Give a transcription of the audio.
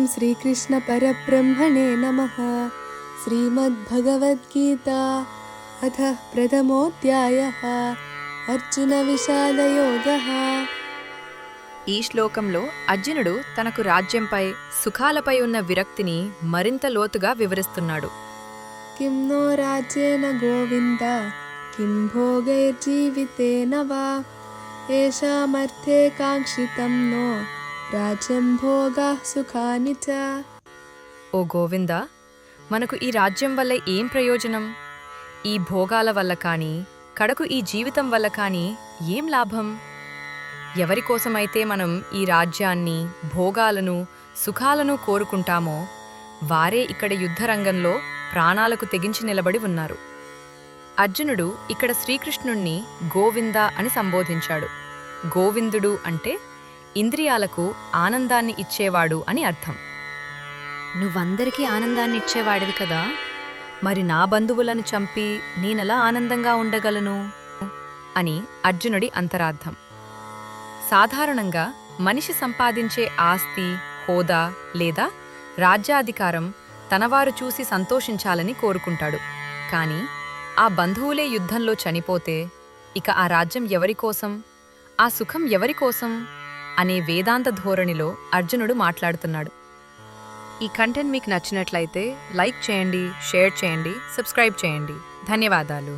श्रीकृष्णपरब्रह्मणे नमः। श्रीमद्भगवद्गीता अथ प्रथमोऽध्यायः अर्जुनविषादयोगः। ఈ శ్లోకంలో అర్జునుడు తనకు రాజ్యంపై సుఖాలపై ఉన్న విరక్తిని మరింత లోతుగా వివరిస్తున్నాడు. किं नो राज्येन गोविन्द किं भोगैर्जीवितेन वा येषामर्थे काङ्क्षितं नो राज्यं भोगाः सुखानि च। ఓ గోవిందా, మనకు ఈ రాజ్యం వల్ల ఏం ప్రయోజనం? ఈ భోగాల వల్ల కానీ, కడకు ఈ జీవితం వల్ల కానీ ఏం లాభం? ఎవరికోసమైతే మనం ఈ రాజ్యాన్ని, భోగాలను, సుఖాలను కోరుకుంటామో వారే ఇక్కడ యుద్ధరంగంలో ప్రాణాలకు తెగించి నిలబడి ఉన్నారు. అర్జునుడు ఇక్కడ శ్రీకృష్ణుణ్ణి గోవింద అని సంబోధించాడు. గోవిందుడు అంటే ఇంద్రియాలకు ఆనందాన్ని ఇచ్చేవాడు అని అర్థం. నువ్వందరికీ ఆనందాన్ని ఇచ్చేవాడివి కదా, మరి నా బంధువులను చంపి నేనెలా ఆనందంగా ఉండగలను అని అర్జునుడి అంతరార్థం. సాధారణంగా మనిషి సంపాదించే ఆస్తి, హోదా లేదా రాజ్యాధికారం తనవారు చూసి సంతోషించాలని కోరుకుంటాడు. కానీ ఆ బంధువులే యుద్ధంలో చనిపోతే ఇక ఆ రాజ్యం ఎవరికోసం, ఆ సుఖం ఎవరికోసం అనే వేదాంత ధోరణిలో అర్జునుడు మాట్లాడుతున్నాడు. ఈ కంటెంట్ మీకు నచ్చినట్లయితే లైక్ చేయండి, షేర్ చేయండి, సబ్స్క్రైబ్ చేయండి. ధన్యవాదాలు.